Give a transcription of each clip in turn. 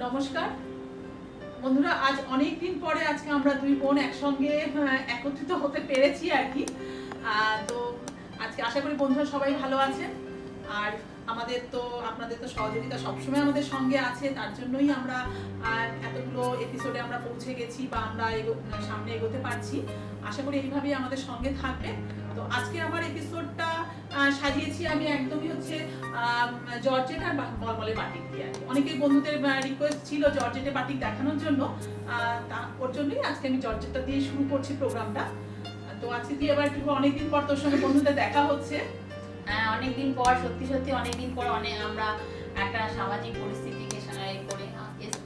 নমস্কার বন্ধুরা, আজ অনেক দিন পরে আজকে আমরা দুই বোন একসঙ্গে একত্রিত হতে পেরেছি আর কি। তো আজকে আশা করি বন্ধুরা সবাই ভালো আছেন। আর আপনাদের তো সহযোগিতা সবসময় আমাদের সঙ্গে আছে, তার জন্যই আমরা এতগুলো এপিসোডে আমরা পৌঁছে গেছি বা আমরা সামনে এগোতে পারছি। আশা করি এইভাবেই আমাদের সঙ্গে থাকবে। তো আজকে আমার এপিসোডটা সাজিয়েছি আমি একদমই হচ্ছে জর্জেট আর মলমলে বাটিক দিয়ে। অনেকেই বন্ধুদের রিকোয়েস্ট ছিল জর্জেটে বাটিক দেখানোর জন্য, ওর জন্যই আজকে আমি জর্জেটটা দিয়ে শুরু করছি প্রোগ্রামটা। তো আজকে দিয়ে আবার অনেকদিন পর তোর সঙ্গে বন্ধুদের দেখা হচ্ছে। অনেকদিন পর, সত্যি অনেকদিন পর আমরা একটা সামাজিক পরিস্থিতিকে করে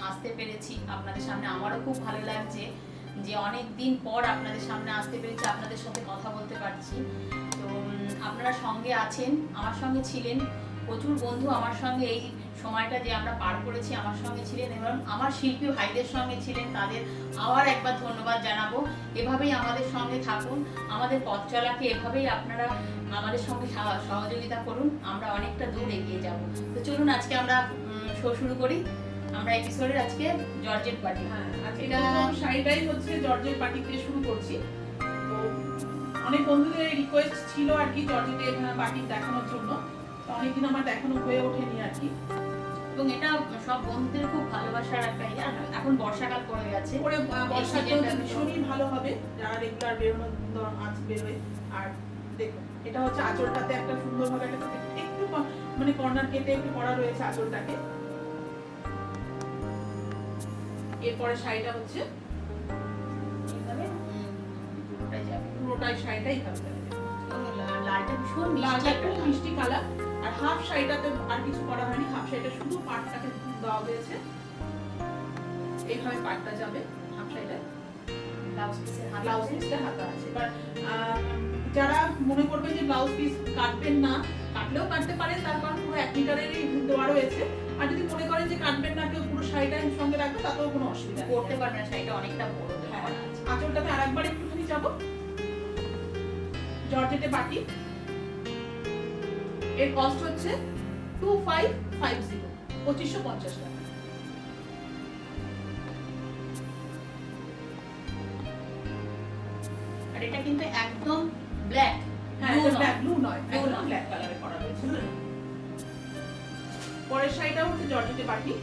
আসতে পেরেছি আপনাদের সামনে। আমারও খুব ভালো লাগছে যে অনেক দিন পর আপনাদের সামনে আসতে পেরেছি, আপনাদের সাথে কথা বলতে পারছি। তো আপনারা সঙ্গে আছেন, আমার সঙ্গে ছিলেন, প্রচুর বন্ধু আমার সঙ্গে এই সময়টা যে আমরা পার করেছি আমার সঙ্গে ছিলেন, এবং আমার শিল্পী ভাইদের সঙ্গে ছিলেন, তাদের আবার একবার ধন্যবাদ জানাবো। এভাবেই আমাদের সঙ্গে থাকুন, আমাদের পথ চলাকে এভাবেই আপনারা আমাদের সঙ্গে সহযোগিতা করুন, আমরা অনেকটা দূর এগিয়ে যাব। তো চলুন আজকে আমরা শো শুরু করি। আমরা এপিসোডের আজকে জর্জেট বাটিক, এটা শাড়িটাই হচ্ছে জর্জেট বাটিক দিয়ে শুরু করছি। তো অনেক বন্ধুদের রিকোয়েস্ট ছিল আর কি জর্জেটে বাটিক দেখানোর জন্য, তো অনেকদিন আমার দেখানো হয়ে ওঠেনি আর কি। এবং এটা সব বন্ধুদের খুব ভালোবাসার একটা ইয়ে। এখন বর্ষাকাল পড়ে গেছে, পরে বর্ষাকালটা ভীষণই ভালো হবে যারা রেগুলার বেরোনো আজ বেরোয়। আর দেখুন এটা হচ্ছে আঁচলটাতে একটা সুন্দরভাবে একটা একটু মানে কর্নার কেটে একটু করা রয়েছে আঁচলটাকে। এরপরে শাড়িটা হচ্ছে এইভাবে পুরোটাই শাড়িটা এইভাবে যাবে। লালটা ভীষণ লালটা একটু মিষ্টি কালার। আর হাফ শাড়িটাতে আর কিছু করা হয়নি, হাফ শাড়িটা শুধু পাটটাকে দেওয়া হয়েছে। এইভাবে পাটটা যাবে হাফ শাড়িটা, ব্লাউজ পিসটা হাতা আছে। এবার যারা মনে করবে যে ব্লাউজ পিস কাটবেন না, কাটলেও কাটতে পারেন, তার কারণ পুরো 1 মিটারেরই দেওয়া রয়েছে। আর যদি মনে করেন যে কাটবেন না, কেউ পুরো শাড়িটা সঙ্গে রাখবে, তাতেও কোনো অসুবিধা নেই, করতে পারবেন। শাড়িটা অনেকটা বড়। আঁচলটাতে আরেকবার একটুখানি যাবো। জর্জেটে বাটিক, এর কস্ট হচ্ছে 2550, 2550 টাকা। আর এটা কিন্তু একদম ব্ল্যাক, ব্লু নয়, একদম ব্ল্যাক কালারে করা রয়েছে। পরের শাড়িটা হচ্ছে জর্জেটে বাটিক,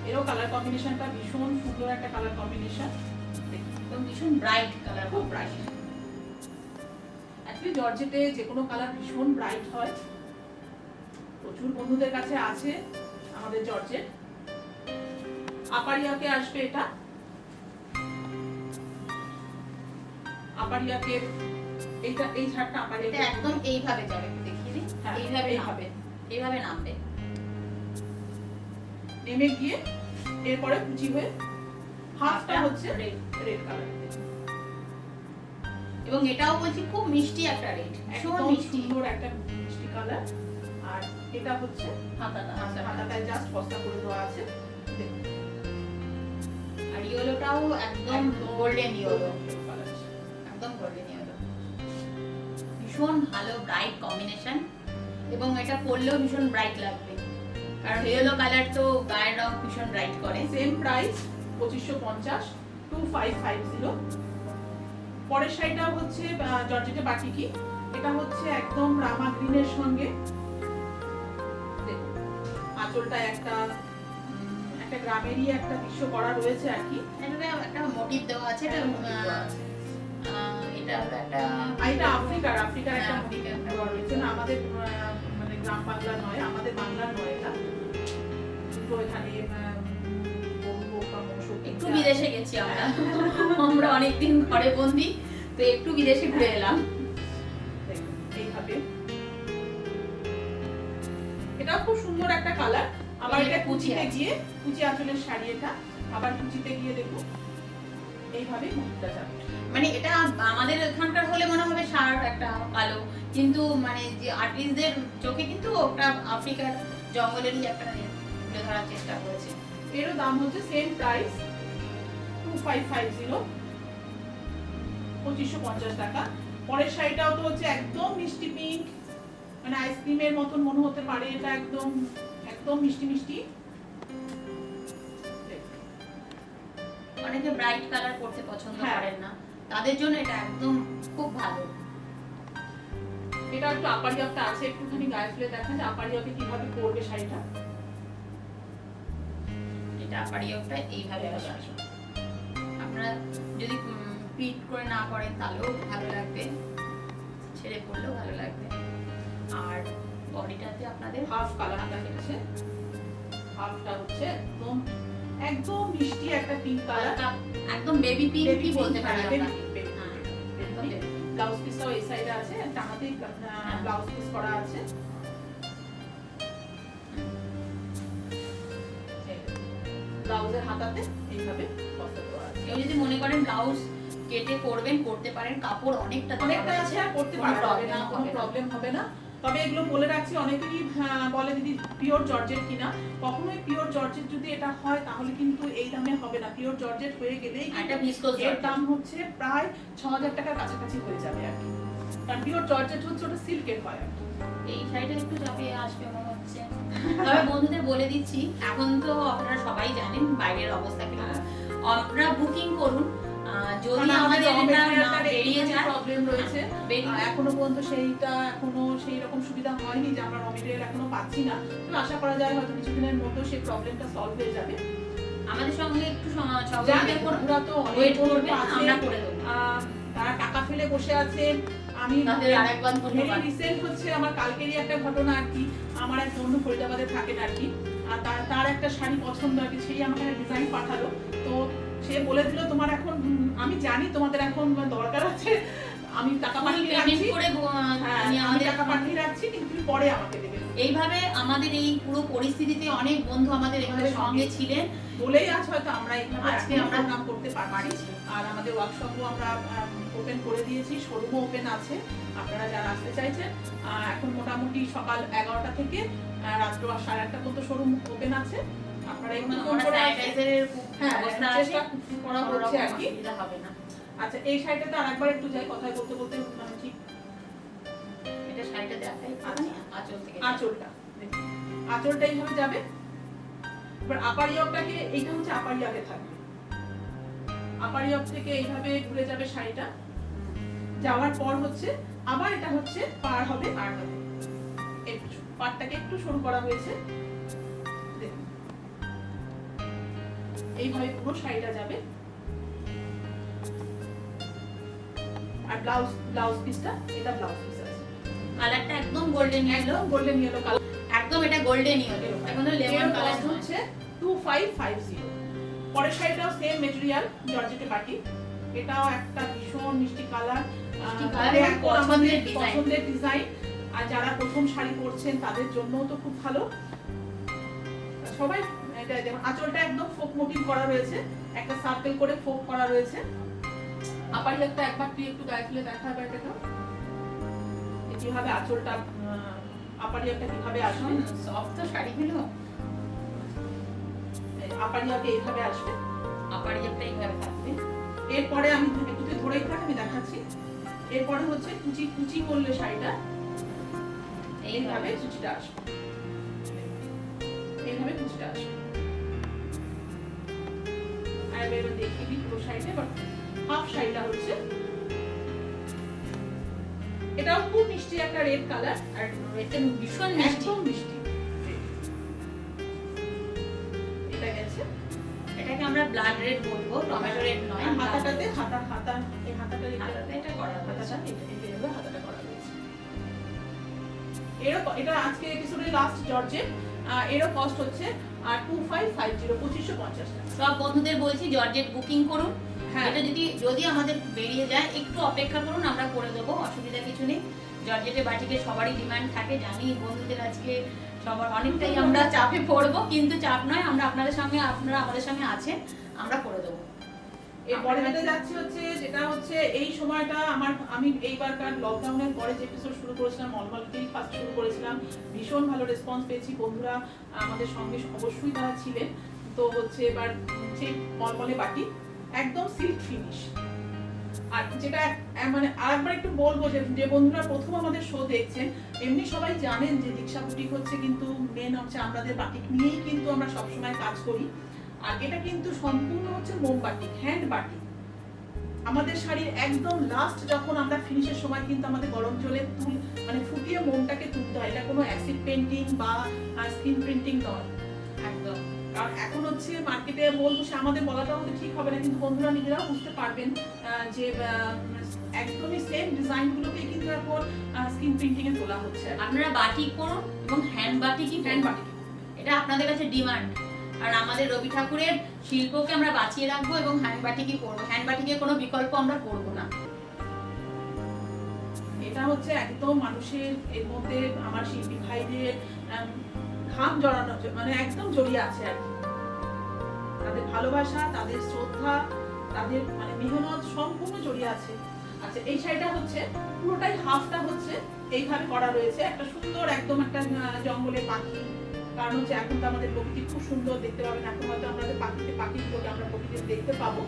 এরও কালার কম্বিনেশনটা ভীষণ সুন্দর একটা কালার কম্বিনেশন, একদম ভীষণ ব্রাইট কালার, খুব ব্রাইট। অ্যাকচুয়ালি জর্জেটে যে কোনো কালার ভীষণ ব্রাইট হয়। প্রচুর বন্ধুদের কাছে আছে আমাদের জর্জেট। আপারিয়াকে আসবে এটা, আপারিয়াকে এইটা এই ঝাড়টা আপারিয়া এটা একদম এইভাবে যাবে, একটু দেখিয়ে দিই। এইভাবে নামবে, নেমে গিয়ে এরপরে কুচি হয়ে হাফটা হচ্ছে রেড কালার। এবং এটাও বলছি খুব মিষ্টি একটা রেড, ভীষণ সুন্দর একটা মিষ্টি কালার। আর এটা হচ্ছে হাতাটায় জাস্ট বস্তা করে দেওয়া আছে। আর ইয়েলোটাও একদম গোল্ডেন ইয়েলো, একদম গোল্ডেন ইয়েলো, ভীষণ ভালো ব্রাইট কম্বিনেশন। এবং এটা পরলেও ভীষণ ব্রাইট লাগবে, কারণ ইয়েলো কালার তো গায়ের রং ভীষণ ব্রাইট করে। Same price 2550, 2550। পরের শাড়িটা হচ্ছে জর্জেটে বাটিকি, এটা হচ্ছে একদম রামা গ্রিনের সঙ্গে। দেখুন আঁচলটা একটা গ্রামেরই একটা দৃশ্য করা রয়েছে আর কি। একটা মোটিভ দেওয়া আছে। এটা আফ্রিকার একটা মোটিভ দেওয়া রয়েছে, না আমাদের মানে গ্রাম বাংলা নয়, আমাদের বাংলার নয়। এটা কিন্তু এখানে একটু বিদেশে গেছি আমরা অনেকদিন ঘরে বন্দি, তো একটু বিদেশে ঘুরে এলাম। এইভাবে এটা খুব সুন্দর একটা কালার। আবার এটা কুচিতে গিয়ে, কুচি আঁচলের শাড়ি, এটা আবার কুচিতে গিয়ে দেখো এইভাবে মুখটা যাবে। মানে এটা আমাদের এখানকার হলে মনে হবে শার্ট একটা কালো, কিন্তু মানে যে আর্টিস্টদের চোখে কিন্তু ওটা আফ্রিকার জঙ্গলেরই একটা তুলে ধরার চেষ্টা করেছে। এরও দাম হচ্ছে সেম প্রাইস 2550, 2550 টাকা। পরের শাড়িটাও তো হচ্ছে একদম মিষ্টি পিঙ্ক, মানে আইসক্রিমের মতন মনে হতে পারে। এটা একদম একদম মিষ্টি মিষ্টি। অনেকে ব্রাইট কালার পরতে পছন্দ হ্যাঁ। করেন না, তাদের জন্য এটা একদম খুব ভালো। এটা একটু আপারিয়াপটা আছে, একটুখানি গায়ে ফেলে দেখা যে আপারিয়াপে কিভাবে পরবে শাড়িটা। এটা আপারিয়াপটা এইভাবে আসবে। আপনারা যদি পিট করে না করেন তাহলেও ভালো লাগবে, ছেড়ে পরলেও ভালো লাগবে। আর বডিটাতে আপনাদের হাফ কালারটা হচ্ছে, হাফটা হচ্ছে একদম একদম মিষ্টি একটা পিঙ্ক কালার, একদম বেবি পিঙ্ক কি বলতে পারি আমরা। ব্লাউজ পিসটাও এই সাইডে আছে, টানাতেই ব্লাউজ পিস করা আছে। ব্লাউজের হাতাতে এইভাবে বস্তা দেওয়া আছে। কেউ যদি মনে করেন ব্লাউজ কেটে করবেন করতে পারেন, কাপড় অনেকটা অনেকটা আছে, আর করতে পারবে না, কোনো প্রবলেম হবে না। তবে এগুলো বলে রাখছি, অনেকেই বলে দিদি পিওর জর্জেট কিনা। কখনোই পিওর জর্জেট যদি এটা হয় তাহলে কিন্তু এই দামে হবে না। পিওর জর্জেট হয়ে গেলেই একটা ভিসকোস এর দাম হচ্ছে প্রায় ৬০০০ টাকার কাছাকাছি হয়ে যাবে আর কি। কারণ পিওর জর্জেট হচ্ছে ওটা সিল্কের হয় আর কি। এই সাইডে একটু চাপিয়ে আসবে মনে হচ্ছে। তবে বন্ধুদের বলে দিচ্ছি, এখন তো আপনারা সবাই জানেন বাইরের অবস্থা কি। আপনারা বুকিং করুন, যদি আমাদের এটা না বেরিয়ে যায় প্রবলেম রয়েছে, এখনো পর্যন্ত সেইটা এখনো সেই রকম সুবিধা হয়নি যে আমরা র মেটেরিয়াল এখনো পাচ্ছি না। তো আশা করা যায় হয়তো কিছুদিনের মধ্যে সেই প্রবলেমটা সলভ হয়ে যাবে। আমাদের সঙ্গে একটু জানি ওরা তো অনেক করবে, আমরা করে দেব। তারা টাকা ফেলে বসে আছেন। আমি তাদের আরেকবার ধন্যবাদ। রিসেন্ট হচ্ছে আমার কালকেরই একটা ঘটনা আর কি। আমার এক বন্ধু ফরিদাবাদে থাকেন আর কি, আর তার একটা শাড়ি পছন্দ আর কি, সেই আমাকে ডিজাইন পাঠালো। তো সে বলে দিল তোমার এখন, আমি জানি তোমাদের এখন দরকার আছে, আমি টাকা পাঠিয়ে রাখছি, আমি টাকা পাঠিয়ে রাখছি, কিন্তু তুমি পরে আমাকে দেবে। এইভাবে আমাদের এই পুরো পরিস্থিতিতে অনেক বন্ধু আমাদের এইভাবে সঙ্গে ছিলেন বলেই আজ হয়তো আমরা আজকে আমরা নাম করতে পারছি। আর আমাদের ওয়ার্কশপও আমরা ওপেন করে দিয়েছি, শোরুমও ওপেন আছে। আপনারা যারা আসতে চাইছেন, এখন মোটামুটি সকাল 11টা থেকে রাত্র 8:30 পর্যন্ত শোরুম ওপেন আছে। আপনারা একটু ফোন করে স্যানিটাইজারের ব্যবস্থা আছে, চেষ্টা করা হচ্ছে আর কি। অসুবিধা হবে না। আচ্ছা, এই সাইডটাতে আরেকবার একটু যাই, কথা বলতে বলতে ঠিক এটা শাড়িটা দেখাই, আঁচল থেকে আঁচলটা দেখুন, আঁচলটা এইভাবে যাবে। এবার আপার ইয়কটাকে, এইটা হচ্ছে আপার ইয়কে থাকবে, আপার ইয়ক থেকে এইভাবে ঘুরে যাবে শাড়িটা। যাওয়ার পর হচ্ছে আবার এটা হচ্ছে পার হবে, একটু পারটাকে একটু সরু করা হয়েছে দেখুন, এইভাবে পুরো শাড়িটা যাবে। আর ব্লাউজ পিসটা, এটা ব্লাউজ পিস আছে, কালারটা একদম golden yellow, golden yellow colour, একদম এটা গোল্ডেন ইয়েলো, এখন তো লেমন কালার হচ্ছে 2550। পরের শাড়িটাও সেম ম্যাটেরিয়াল, জর্জেটে বাটি, এটাও একটা ভীষণ মিষ্টি কালার, পছন্দের ডিজাইন। আর যারা প্রথম শাড়ি পরছেন তাদের জন্য তো খুব ভালো। সবাই এটা যেমন আঁচলটা একদম ফোক মোটিভ করা রয়েছে, একটা সার্কেল করে ফোক করা রয়েছে। আপারি একটা একবার তুই একটু গায়ে ফেলে দেখা হবে, এটা কিভাবে আঁচলটা, আপারি একটা কিভাবে আসবে, সফট তো শাড়িগুলো, আপারি একটা এইভাবে আসবে, আপারি একটা এইভাবে থাকবে। এরপরে আমি একটু ধরেই থাক, আমি দেখাচ্ছি। এরপরে হচ্ছে কুচি কুচি করলে শাড়িটা এইভাবে কুচিটা আসবে, এইভাবে কুচিটা আসবে। আর এবার দেখিয়ে দিই পুরো শাড়িটা। এবার হাফ শাড়িটা হচ্ছে, এটাও খুব মিষ্টি একটা রেড কালার, আর এটা ভীষণ মিষ্টি, একদম মিষ্টি। এটা গেছে, এটাকে আমরা ব্লাড রেড বলবো, টমেটো রেড নয়। হাতাটাতে এই হাতাটাতে এটা করা হয়েছে, এইভাবে হাতাটা করা হয়েছে। এটা আজকে এপিসোডের লাস্ট জর্জেট, এরও কস্ট হচ্ছে 2550, 2550 টাকা। সব বন্ধুদের বলছি জর্জেট বুকিং করুন। হ্যাঁ, এটা যদি আমাদের বেরিয়ে যায় একটু অপেক্ষা করুন, আমরা করে দেবো, অসুবিধা কিছু নেই। জর্জেটে বাটিকে সবারই ডিমান্ড থাকে, জানি বন্ধুদের আজকে সবার অনেকটাই আমরা চাপে পড়বো, কিন্তু চাপ নয়, আমরা আপনাদের সঙ্গে, আপনারা আমাদের সঙ্গে আছেন, আমরা করে দেবো। এরপরে যেটা যাচ্ছে হচ্ছে, যেটা হচ্ছে এই সময়টা আমি এইবারকার লকডাউনের পরে যে এপিসোড শুরু করেছিলাম, মলমলতেই ফার্স্ট শুরু করেছিলাম, ভীষণ ভালো রেসপন্স পেয়েছি। বন্ধুরা আমাদের সঙ্গে অবশ্যই তারা ছিলেন। তো হচ্ছে এবার সেই মলমলে বাটি একদম সিল্ক ফিনিশ, আর যেটা মানে আরেকবার একটু বলবো যে যে বন্ধুরা প্রথম আমাদের শো দেখছেন, এমনি সবাই জানেন যে দীক্ষা বুটিক হচ্ছে কিন্তু মেন হচ্ছে আমাদের বাটিক নিয়েই কিন্তু আমরা সবসময় কাজ করি। আর এটা কিন্তু সম্পূর্ণ হচ্ছে মোম বাটিক, হ্যান্ড বাটিক। আমাদের শাড়ির একদম লাস্ট যখন আমরা ফিনিশের সময় কিন্তু আমাদের গরম জলে মানে ফুটিয়ে মোমটাকে তুলতে হয়। এটা কোনো অ্যাসিড পেন্টিং বা স্ক্রিন প্রিন্টিং নয় একদম। কারণ এখন হচ্ছে মার্কেটে বলবো সে আমাদের বলাটা হয়তো ঠিক হবে না, কিন্তু বন্ধুরা নিজেরাও বুঝতে পারবেন যে একদমই সেম ডিজাইনগুলোকে কিন্তু এখন স্ক্রিন প্রিন্টিং এ তোলা হচ্ছে। আপনারা বাটিক করুন এবং হ্যান্ড বাটিকই হ্যান্ড বাটিক এটা আপনাদের কাছে ডিমান্ড। আর আমাদের রবি ঠাকুরের শিল্পকে আমরা বাঁচিয়ে রাখবো এবং হ্যান্ড বাটিকই করবো, হ্যান্ড বাটিকের কোনো বিকল্প আমরা করবো না। এটা হচ্ছে একদম মানুষের এর মধ্যে আমার শিল্পী ভাইদের ঘাম জড়ানো, মানে একদম জড়িয়ে আছে আর কি। তাদের ভালোবাসা, তাদের শ্রদ্ধা, তাদের মানে মেহনত সম্পূর্ণ জড়িয়ে আছে। আচ্ছা, এই শাড়িটা হচ্ছে পুরোটাই হাফটা হচ্ছে এইভাবে করা রয়েছে, একটা সুন্দর একদম একটা জঙ্গলে পাখি। কারণ হচ্ছে এখন তো আমাদের প্রকৃতি খুব সুন্দর দেখতে পাবেন, এখন হয়তো আমাদের পাখিগুলোকে আমরা প্রকৃতিতে দেখতে পাবো।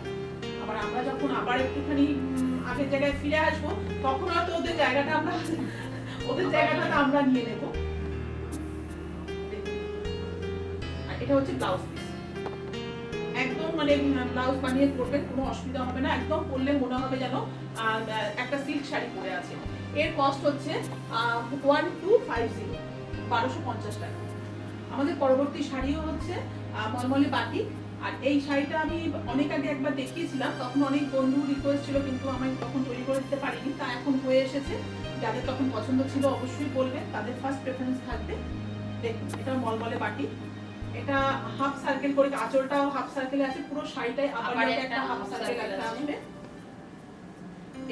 আবার আমরা যখন আবার একটুখানি আগের জায়গায় ফিরে আসবো তখন হয়তো ওদের জায়গাটা আমরা নিয়ে নেব। আর এটা হচ্ছে ব্লাউজ পিস, একদম মানে ব্লাউজ বানিয়ে পরবেন, কোনো অসুবিধা হবে না। একদম পরলে মনে হবে যেন একটা সিল্ক শাড়ি পরে আছে। এর কস্ট হচ্ছে 1250, 1250 টাকা। আমাদের পরবর্তী শাড়িও হচ্ছে মলমলে বাটিক। আর এই শাড়িটা আমি অনেক আগে একবার দেখিয়েছিলাম, তখন অনেক বন্ধু রিকোয়েস্ট ছিল কিন্তু আমি তখন তৈরি করে দিতে পারিনি। তা এখন হয়ে এসেছে, যাদের তখন পছন্দ ছিল অবশ্যই বলবেন, তাদের ফার্স্ট প্রেফারেন্স থাকবে। দেখুন, এটা মলমলে বাটিক, এটা হাফ সার্কেল করে, আঁচলটাও হাফ সার্কেলে আছে, পুরো শাড়িটাই আবার একটা হাফ সার্কেল একটা আসবে।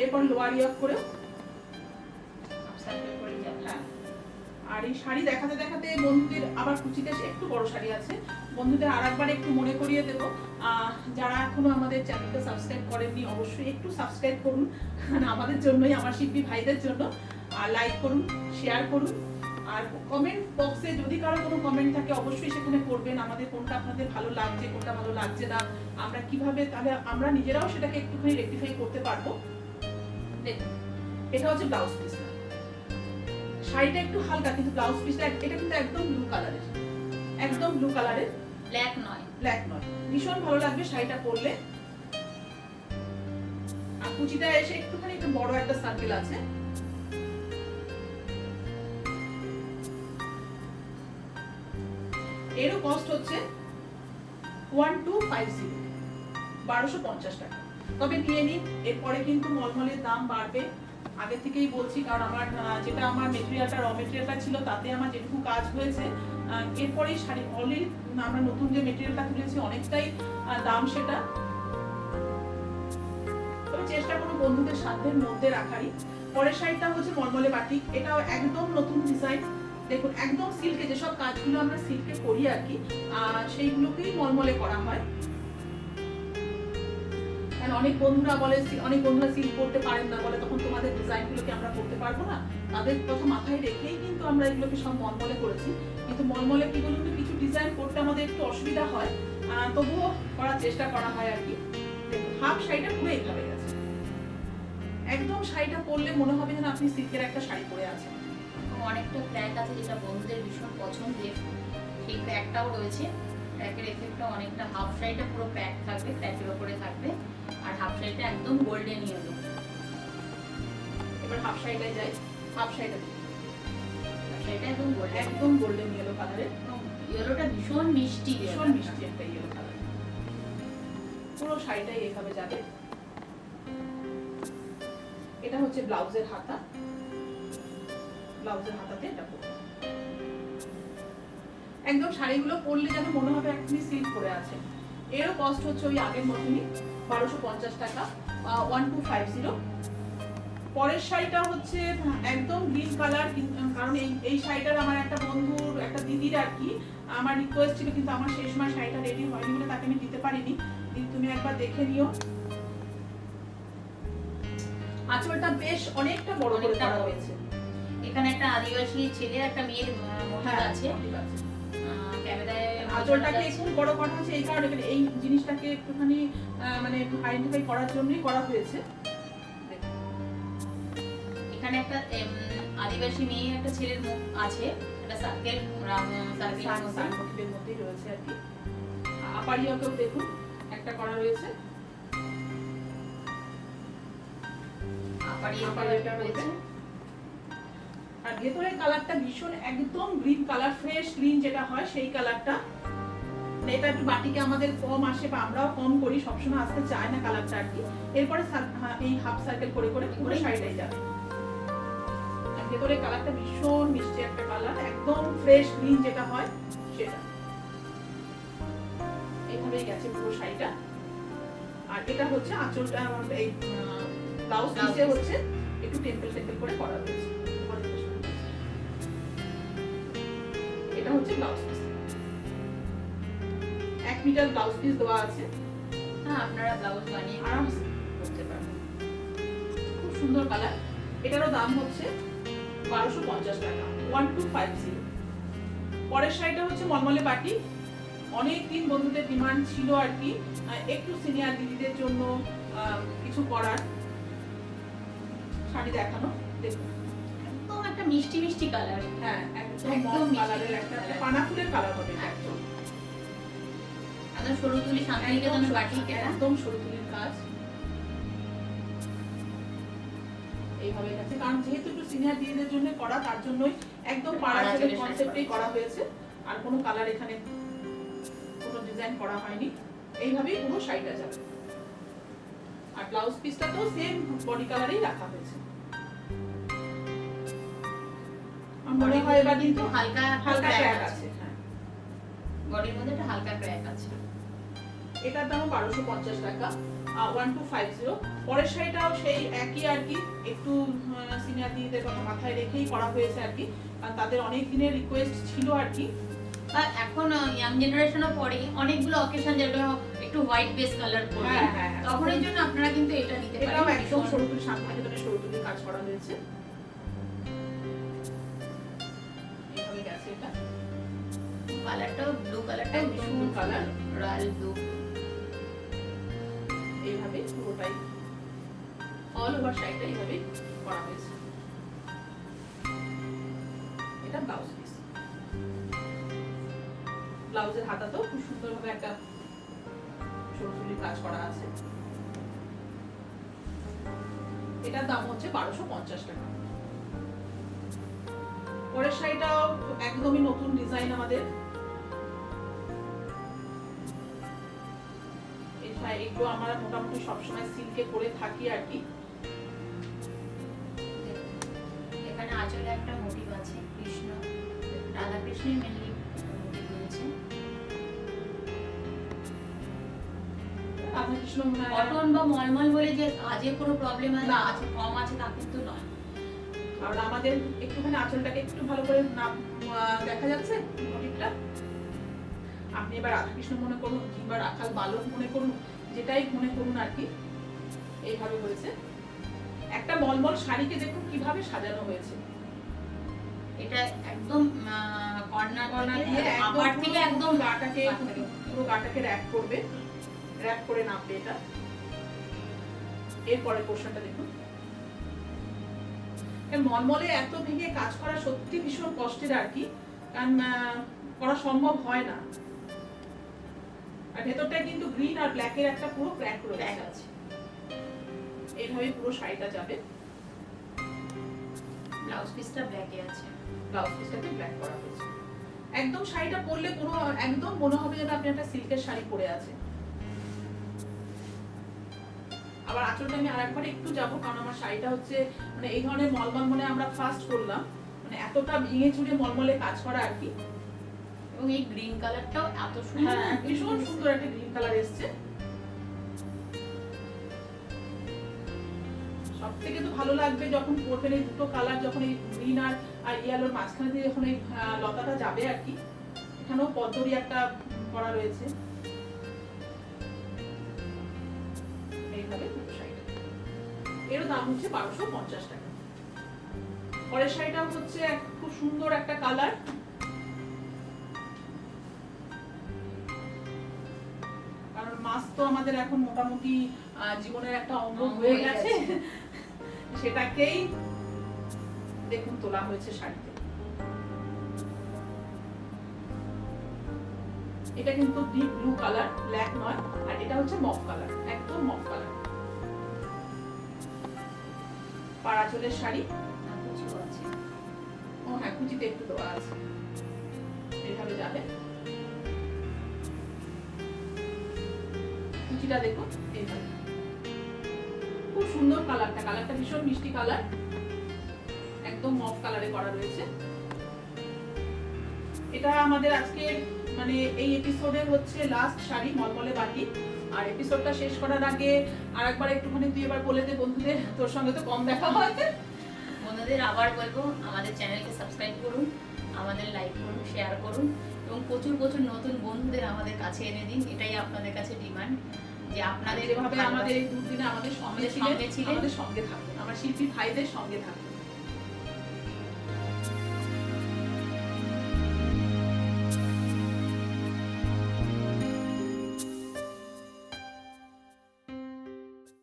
এরপর লোয়ার ইয়াক করে হাফ সার্কেল করে যাবে। হ্যাঁ, আর এই শাড়ি দেখাতে দেখাতে বন্ধুদের আবার কুচিতে একটু বড় শাড়ি আছে, বন্ধুদের আরেকবার একটু মনে করিয়ে দেবো, যারা এখনো আমাদের চ্যানেলটা সাবস্ক্রাইব করেননি অবশ্যই একটু সাবস্ক্রাইব করুন, আমাদের জন্যই, আমার শিল্পী ভাইদের জন্য। আর লাইক করুন, শেয়ার করুন, আর কমেন্ট বক্সে যদি কারো কোনো কমেন্ট থাকে অবশ্যই সেখানে করবেন, আমাদের কোনটা আপনাদের ভালো লাগছে কোনটা ভালো লাগছে না, আমরা কিভাবে তাহলে আমরা নিজেরাও সেটাকে একটুখানি রেকটিফাই করতে পারবো। দেখুন, এটা হচ্ছে ব্লাউজ পিস। শাড়িটা একটু হালকা কিন্তু ব্লাউজ পিসটা এটা কিন্তু একদম ব্লু কালারের, একদম ব্লু কালারের, ব্ল্যাক নয়, ব্ল্যাক নয়। ভীষণ ভালো লাগবে শাড়িটা পরলে। আর কুচিটা এসে একটুখানি একটু বড় একটা সার্কেল আছে। এরও কস্ট হচ্ছে 1250, 1250 টাকা। তবে নিয়ে নিন, এরপরে কিন্তু মলমলের দাম বাড়বে, আগে থেকেই বলছি। কারণ আমার যেটা আমার মেটেরিয়ালটা র মেটেরিয়ালটা ছিল তাতে আমার যেটুকু কাজ হয়েছে, এরপরেই শাড়ি অলরেডি আমরা নতুন যে মেটেরিয়ালটা তুলেছি অনেকটাই দাম সেটা। তবে চেষ্টা করব বন্ধুদের সাধ্যের মধ্যে রাখারই। পরের শাড়িটা হচ্ছে মলমলে বাটিক, এটাও একদম নতুন ডিজাইন। দেখুন, একদম সিল্কে যেসব কাজগুলো আমরা সিল্কে করি আর কি, সেইগুলোকেই মলমলে করা হয়। অনেক বন্ধুরা বলে, অনেক বন্ধুরা সিল্ক করতে পারেন না, বলে তখন তোমাদের ডিজাইনগুলোকে আমরা করতে পারবো না। তাদের কথা মাথায় রেখেই কিন্তু আমরা এগুলোকে সব মলমলে করেছি। কিন্তু মলমলে কি বলুন তো, কিছু ডিজাইন করতে আমাদের একটু অসুবিধা হয়, তবুও করার চেষ্টা করা হয় আর কি। দেখুন, হাফ শাড়িটা পুরো এইভাবে গেছে, একদম শাড়িটা পরলে মনে হবে যেন আপনি সিল্কের একটা শাড়ি পরে আছেন। অনেকটা ক্র্যাক আছে যেটা বন্ধুদের ভীষণ পছন্দের, সেই ক্র্যাকটাও রয়েছে। ক্র্যাকের এফেক্টটা অনেকটা, হাফ শাড়িটা পুরো প্যাক থাকবে, প্যাকের উপরে থাকবে, আর হাফ শাড়িটা একদম গোল্ডেন ইয়েলো। এবার হাফ শাড়িটায় যাই, হাফ শাড়িটা একদম গোল্ডেন, একদম গোল্ডেন ইয়েলো কালারের। ইয়েলোটা ভীষণ মিষ্টি, ভীষণ মিষ্টি একটা ইয়েলো কালার। পুরো শাড়িটাই এইভাবে যাবে। এটা হচ্ছে ব্লাউজের হাতা, ব্লাউজের হাতাতে এটা পরবে। একদম শাড়িগুলো পরলে যেন মনে হবে একদমই সিল্ক পরে আছে। এরও কস্ট হচ্ছে ওই আগের মতনই, 1250 টাকা, 1250। পরের শাড়িটা হচ্ছে একদম গ্রিন কালার, কারণ এই শাড়িটার আমার একটা বন্ধুর, একটা দিদির আর কি আমার রিকোয়েস্ট ছিল, কিন্তু আমার সেই সময় শাড়িটা রেডি হয়নি বলে তাকে আমি দিতে পারিনি। দিদি, তুমি একবার দেখে নিও। আঁচলটা বেশ অনেকটা বড় করে করা হয়েছে। এখানে একটা আদিবাসী ছেলে, একটা মেয়ের মোটিভ আছে। ক্যামেরায় আঁচলটাকে একটু বড় করা হয়েছে এই কারণে, এই জিনিসটাকে একটুখানি মানে আইডেন্টিফাই করার জন্যই করা হয়েছে। এখানে একটা আদিবাসী মেয়ে একটা ছেলের মুখ আছে, একটা সার্কেল সান মোটিভের মধ্যেই রয়েছে আর কি। আপারিয়াকেও দেখুন একটা করা রয়েছে, আপারিয়াটা রয়েছে। আর ভেতরের কালারটা ভীষণ একদম গ্রিন কালার, ফ্রেশ গ্রিন যেটা হয় সেই কালারটা। এটা একটু বাটিকে আমাদের কম আসে বা আমরাও কম করি, সবসময় আসতে চায় না কালারটা আর কি। এরপরে এই হাফ সার্কেল করে করে পুরো শাড়িটাই যাবে। আর ভেতরের কালারটা ভীষণ মিষ্টি একটা কালার, একদম ফ্রেশ গ্রিন যেটা হয় সেটা। এইভাবেই গেছে পুরো শাড়িটা। আর এটা হচ্ছে আঁচলটা, এই ব্লাউজ পিসে হচ্ছে একটু টেম্পল টেম্পল করে করা রয়েছে। এটা হচ্ছে blouse piece, 1 metre blouse piece দেওয়া আছে। হ্যাঁ, আপনারা ব্লাউজ বানিয়ে আরামসে করতে পারবেন। খুব সুন্দর কালার। এটারও দাম হচ্ছে 1250 টাকা, 1250। পরের শাড়িটা হচ্ছে মলমলে বাটি। অনেকদিন বন্ধুদের ডিমান্ড ছিল আর কি, একটু সিনিয়র দিদিদের জন্য কিছু করার শাড়ি দেখানো। দেখুন একদম একটা মিষ্টি মিষ্টি কালার। হ্যাঁ, একদম একদম মম কালারের মিষ্টি একটা কালার। পানা ফুলের কালার হবে এটা একদম। একদম সরু তুলি শান্তিনিকেতনের বাটি এটা। একদম সরু তুলির কাজ। এইভাবে গেছে, কারণ যেহেতু একটু সিনিয়র দিদিদের জন্য করা, তার জন্যই একদম পাড়াচলের কনসেপ্টেই করা হয়েছে। আর কোনো কালার এখানে কোনো ডিজাইন করা হয়নি। এইভাবেই পুরো শাড়িটা যাবে। আর ব্লাউজ পিসটা তো সেম বডি কালারেই রাখা হয়েছে। আমার মনে হয় এবার কিন্তু হালকা হালকা ক্র্যাক ক্র্যাক আছে। আছে। হ্যাঁ, বডির মধ্যে একটা হালকা ক্র্যাক আছে। এটার দাম 1250 টাকা, 1250। পরের শাড়িটাও সেই একই আর কি, একটু সিনিয়র দিদিদের কথা মাথায় রেখেই করা হয়েছে আর কি, কারণ তাদের অনেক দিনের রিকোয়েস্ট ছিল আর কি। আর এখন ইয়াং জেনারেশনও পরে অনেকগুলো অকেশন যেগুলো একটু হোয়াইট বেস কালার করবে, হ্যাঁ, হ্যাঁ, হ্যাঁ। তখন এর জন্য আপনারা কিন্তু এটা নিতে পারেন। এটাও একদম ভীষণ- সরু তুলি, শান্তিনিকেতনের সরু তুলির কাজ করা হয়েছে। এইভাবে গেছে এটা। কালারটাও ব্লু কালারটাও একদম ভীষণ blue colour, colour। Royal blue. এইভাবে পুরোটাই অল ওভার শাড়িটা এইভাবে করা হয়েছে। এটা ব্লাউজ পিস। ব্লাউজের হাতাতেও খুব সুন্দরভাবে একটা সরু তুলির কাজ করা আছে। এটার দাম হচ্ছে 1250 টাকা। পরের শাড়িটাও একদমই নতুন ডিজাইন আমাদের। এগুলো আমরা মোটামুটি সবসময় সিল্কে করে থাকি আর কি। এখানে আঁচলে একটা মোটিভ আছে, কৃষ্ণ রাধা কৃষ্ণের মেনলি মোটিভ রয়েছে। রাধাকৃষ্ণ কটন বা মলমল বলে যে কাজে কোনো প্রবলেম না। আছে কম আছে তা কিন্তু নয়। আর আমাদের একটুখানি আঁচলটাকে একটু ভালো করে দেখা যাচ্ছে মোটিভটা। আপনি এবার রাধাকৃষ্ণ মনে করুন কিংবা রাখাল বালক মনে করুন, যেটাই মনে করুন আর কি, এইভাবে হয়েছে। একটা মলমল শাড়িকে দেখুন কিভাবে সাজানো হয়েছে। এটা একদম কর্নার কর্নার দিয়ে আপার থেকে একদম গাটাকে পুরো গাটাকে র‍্যাপ করবে, র‍্যাপ করে নামবে এটা। এরপরের পোরশনটা দেখুন। মলমলে এত ভেঙে কাজ করা সত্যি ভীষণ কষ্টের আর কি, কারণ করা সম্ভব হয় না। আর ভেতরটা কিন্তু গ্রিন আর ব্ল্যাকের একটা পুরো ক্র্যাক রয়েছে আছে। এইভাবে পুরো শাড়িটা যাবে। ব্লাউজ পিসটা ব্ল্যাকে আছে। ব্লাউজ পিসটাতে ব্ল্যাক করা হয়েছে। একদম শাড়িটা পরলে কোনো একদম মনে হবে যেন আপনি একটা সিল্কের শাড়ি পরে আছেন। আবার আঁচলটা আমি আরেকবার একটু যাবো, কারণ আমার শাড়িটা হচ্ছে মানে এই ধরনের মলমল মনে আমরা ফার্স্ট করলাম, মানে এতটা ভেঙে চুরে মলমলে কাজ করা আর কি। এবং এই গ্রিন কালারটাও এত সুন্দর, হ্যাঁ, ভীষণ সুন্দর একটা গ্রিন কালার এসেছে। সবথেকে তো ভালো লাগবে যখন পরবেন এই দুটো কালার, যখন এই গ্রিন আর ইয়েলোর মাঝখানে দিয়ে যখন এই লতাটা যাবে আর কি। এখানেও পদ্মরি একটা করা রয়েছে। এইভাবে পুরো শাড়িটা। এর দাম হচ্ছে 1250 টাকা। পরের শাড়িটা হচ্ছে খুব সুন্দর একটা কালার। কারণ মাছ তো আমাদের এখন মোটামুটি জীবনের একটা অঙ্গ হয়ে গেছে, সেটাকেই দেখুন তোলা হয়েছে শাড়িতে। এটা কিন্তু ডিপ ব্লু কালার, ব্ল্যাক নয়, আর এটা হচ্ছে মফ কালার, একদম মফ কালার। পাড়াচলের শাড়ি, ও হ্যাঁ কুচিতে একটু দেওয়া আছে, এইভাবে যাবে। কুচিটা দেখুন এইভাবে, খুব সুন্দর কালারটা, কালারটা ভীষণ মিষ্টি কালার, একদম মফ কালারে করা রয়েছে। এটা আমাদের আজকে মানে এই এপিসোডের হচ্ছে লাস্ট শাড়ি মলমলে বাটি। আর এপিসোডটা শেষ করার আগে আরেকবার একটুখানি তুই এবার বলে দে বন্ধুদের, তোর সঙ্গে তো কম দেখা হয়। বন্ধুদের আবার বলবো, আমাদের চ্যানেলকে সাবস্ক্রাইব করুন, আমাদের লাইক করুন, শেয়ার করুন এবং প্রচুর প্রচুর নতুন বন্ধুদের আমাদের কাছে এনে দিন। এটাই আপনাদের কাছে ডিমান্ড, যে আপনাদের যেভাবে আমাদের এই দুদিনে আমাদের সঙ্গে ছিলেন, সঙ্গে ছিলেন, আমাদের সঙ্গে থাকুন, আমার শিল্পী ভাইদের সঙ্গে থাকুন।